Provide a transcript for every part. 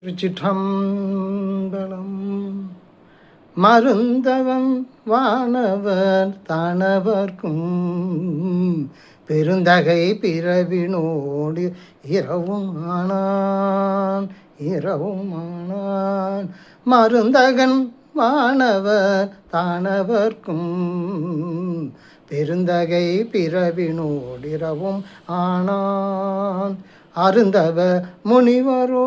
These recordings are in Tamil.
திருச்சிற்றம்பலம். மருந்தவன் வானவர் தானவர்க்கும் பெருந்தகை பிறவினோடு இரவும் ஆனான் மருந்தகன் வானவர் தானவர்க்கும் பெருந்தகை பிறவினோடு இரவும் ஆனான் அருந்தவ முனிவரோடாடல்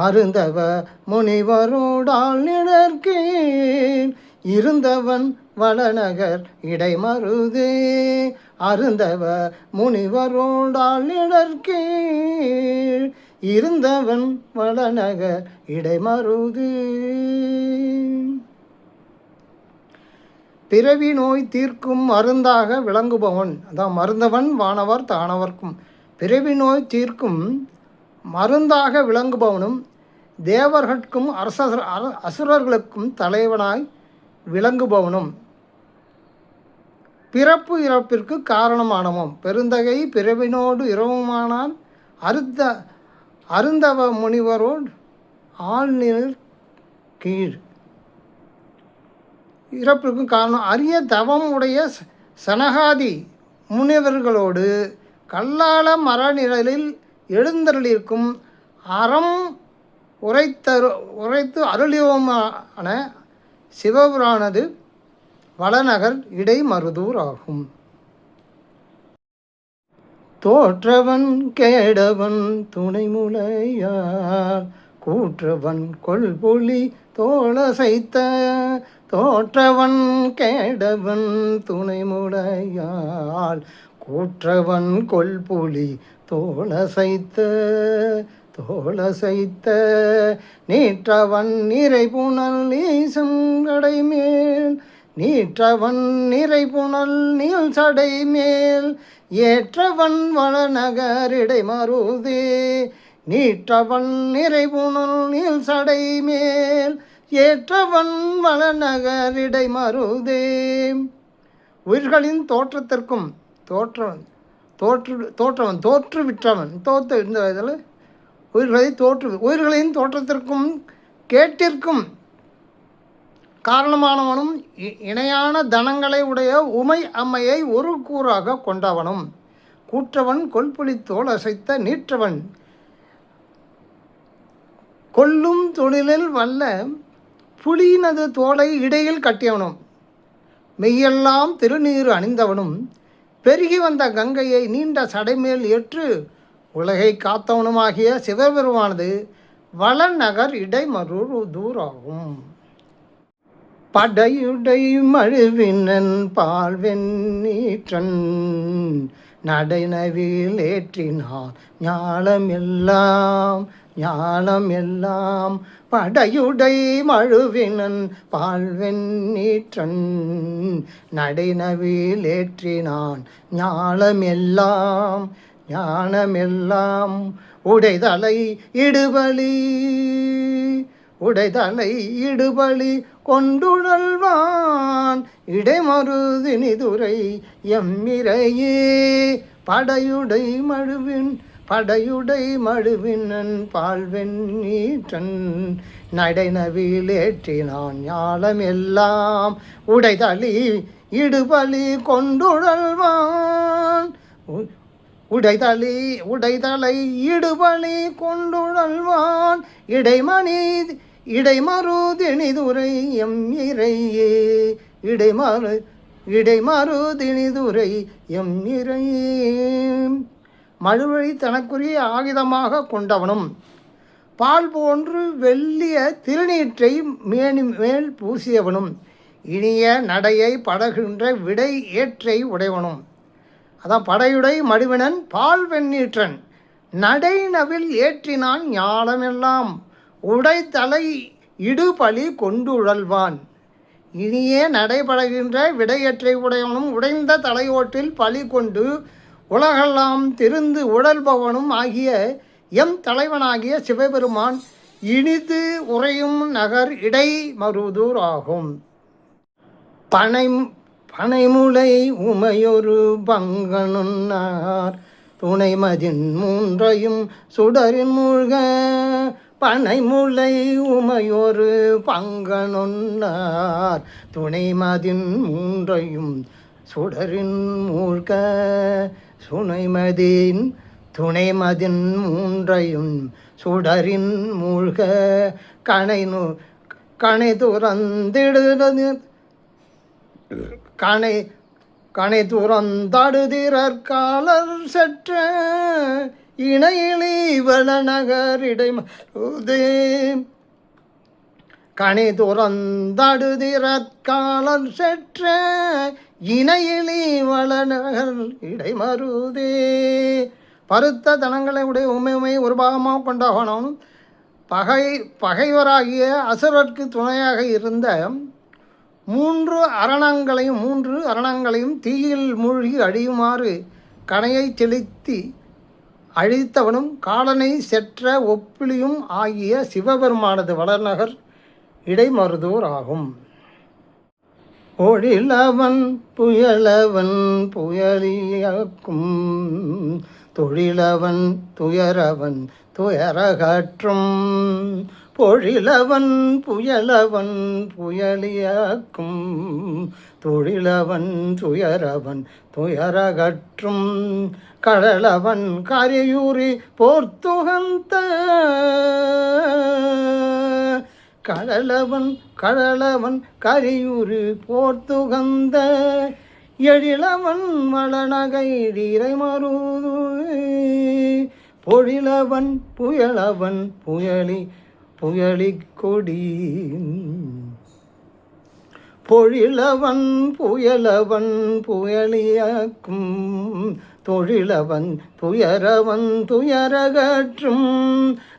அருந்தவ முனிவரோடால் நிழற்கீழ் இருந்தவன் வளநகர் இடைமருதே அருந்தவ முனிவரோடால் நிழற்கீழ் இருந்தவன் வளநகர் இடைமருதே. பிறவி நோய் தீர்க்கும் மருந்தாக விளங்குபவன், அதான் மருந்தவன் வானவர் தானவர்க்கும் பிறவி நோய் தீர்க்கும் மருந்தாக விளங்குபவனும் தேவர்கட்கும் அசுரர்களுக்கும் தலைவனாய் விளங்குபவனும் பிறப்பு இறப்பிற்கு காரணமானவும் பெருந்தகை பிறவினோடு இரவுமானால் அருந்தவ முனிவரோடு ஆழ்நிலை கீழ் இறப்பிற்கும் காரணம் அரிய தவம் உடைய சனகாதி முனிவர்களோடு கல்லால மரநிழலில் எழுந்தருளிருக்கும் அறம் உரைத்து அருளியமான சிவபுரானது வளநகர் இடைமருதூர் ஆகும். தோற்றவன் கேடவன் துணைமுலையார் கூற்றவன் கொள்பொலி தோளசைத்த தோற்றவன் கேடவன் துணைமுலையால் கூற்றவன் கொள்புலி தோளசைத்த நீற்றவன் நிறைபுணல் நீசங்கடை மேல் நீற்றவன் நிறைபுணல் நீள் சடை மேல் ஏற்றவன் வளநகரிடை மருதே நீற்றவன் நிறைபுணல் நீள் சடை மேல் ஏற்றவன் வளநகரிடை மருதே. உயிர்களின் தோற்றத்திற்கும் தோற்றுவிற்றவன் இந்த இதில் உயிர்களின் தோற்றத்திற்கும் கேட்டிற்கும் காரணமானவனும் இணையான தனங்களை உடைய உமை அம்மையை ஒரு கூறாக கொண்டவனும் கூற்றவன் கொல்புலி தோல் அசைத்த நீற்றவன் கொல்லும் தொழிலில் வல்ல புலியினது தோலை இடையில் கட்டியவனும் மெய்யெல்லாம் திருநீறு அணிந்தவனும் பெருகி வந்த கங்கையை நீண்ட சடைமேல் ஏற்று உலகை காத்தவனுமாகிய சிவபெருமானது வளநகர் இடைமருதூர் ஆகும். படையுடை மழுவினன் பால்வெண்ணீற்றன் நடைனவில் ஏற்றினான் ஞானம் எல்லாம் படையுடை மழுவினன் பால்வெண்ணீற்றன் நடைனவில் ஏற்றினான் ஞானமெல்லாம் உடைதலை இடுபலி கொண்டுழல்வான் இடைமருதினிதுரை எம்மிரையே படையுடை மழுவினன் பால்வெண்ணீற்றன் நடைனவில் ஏற்றினான் ஞானமெல்லாம் உடைதலை கொண்டுழல்வான் உடைதலை இடுபலி கொண்டுழல்வான் இடைமருதினிதுரை எம்மிரையே இடைமருதினிதுரை எம்மிரையே. மழுவை தனக்குரிய ஆயுதமாக கொண்டவனும் பால் போன்று வெள்ளிய திருநீற்றை மேல் பூசியவனும் இனிய நடையை படகின்ற விடை ஏற்றை உடையவனும், அதான் படையுடை மடுவினன் பால் வெண்ணீற்றன் நடைனவில் ஏற்றினான் ஞானமெல்லாம் உடைத்தலை இடுபலி கொண்டுழல்வான் இனிய நடைபடுகின்ற விடையற்றை உடையவனும் உடைந்த தலையோட்டில் பலி கொண்டு உலகெல்லாம் திருந்து உழல்பவனும் ஆகிய எம் தலைவனாகிய சிவபெருமான் இனிது உறையும் நகர் இடைமருதூர் ஆகும். பனைமுலை உமையொரு பங்கனுன்னார் துணைமதின் மூன்றையும் சுடரின் மூழ்க. பனைமுலை உமையொரு பங்கனுன்னார் துணைமதின் மூன்றையும் சுடரின் மூழ்க. துணைமதின் மூன்றையும் சுடரின் மூழ்க. கணை துறந்திடுது கணை துறந்தடுதிறற்காலர் செற்ற இணையிலி வளநகரிடை மருதே. கணை துறந்தடுதிறற்காலர் செற்ற இணையிலி வளநகர் இடைமருதே. பருத்த தனங்களை உடைய உண்மை ஒரு பாகமாக கொண்டாகணும். பகைவராகிய அசுரர்க்கு துணையாக இருந்த மூன்று அரணங்களையும் தீயில் மூழ்கி அழியுமாறு கணையை செலுத்தி அழித்தவனும் காலனை செற்ற ஒப்பிலியும் ஆகிய சிவபெருமானது வளர்நகர் இடைமருதூர் ஆகும். ஒழிலவன் புயலவன் புயலியாக்கும் தொழிலவன் துயரவன் துயரகற்றும். பொழிலவன் புயலவன் புயலியாக்கும் தொழிலவன் துயரவன் துயரகற்றும். கடலவன் கரையூரி போர்த்துகந்த கடலவன் கரையூரி போர்த்துகந்த. எழிலவன் வளநகை இடைமருது. பொழிலவன் புயலவன் புயலி கொடி. பொழிலவன் புயலவன் புயலியாக்கும் தொழிலவன் துயரவன் துயரகற்றும்.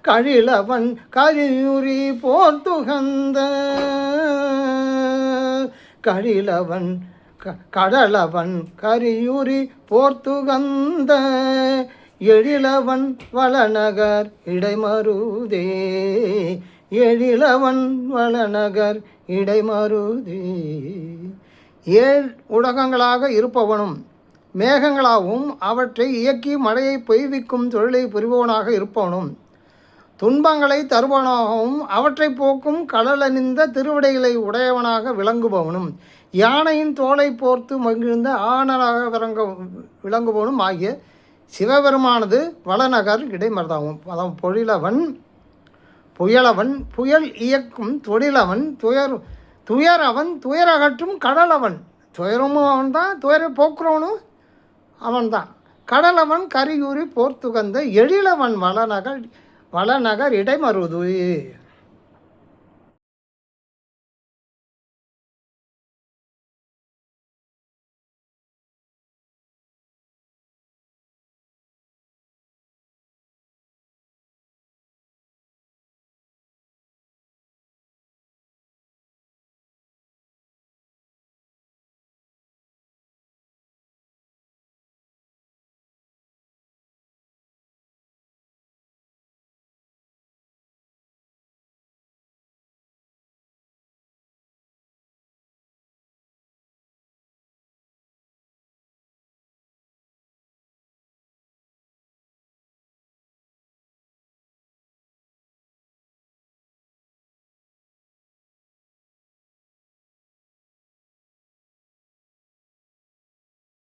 கழிலவன் கரியுரி போர்த்துகந்த கடலவன் கரியுரி போர்த்துகந்த. எழிலவன் வளநகர் இடைமருதே. எழிலவன் வளநகர் இடைமருதே. ஏழ் உலகங்களாக இருப்பவனும் மேகங்களாகவும் அவற்றை இயக்கி மழையை பெய்விக்கும் தொழிலை புரிபவனாக இருப்பவனும் துன்பங்களை தருபவனாகவும் அவற்றை போக்கும் கடலணிந்த திருவிடைகளை உடையவனாக விளங்குபவனும் யானையின் தோலை போர்த்து மகிழ்ந்த ஆணராக விளங்குபவனும் ஆகிய சிவபெருமானது வளநகர் இடைமருதாகும். அதான் புயலவன் புயல் இயக்கும் தொழிலவன் துயரவன் துயரகற்றும். கடலவன் துயரமும் அவன்தான், துயரை போக்குறவனும் அவன்தான். கடலவன் கரியூரி போர்த்துகந்த. எழிலவன் வளநகர் இடைமருது.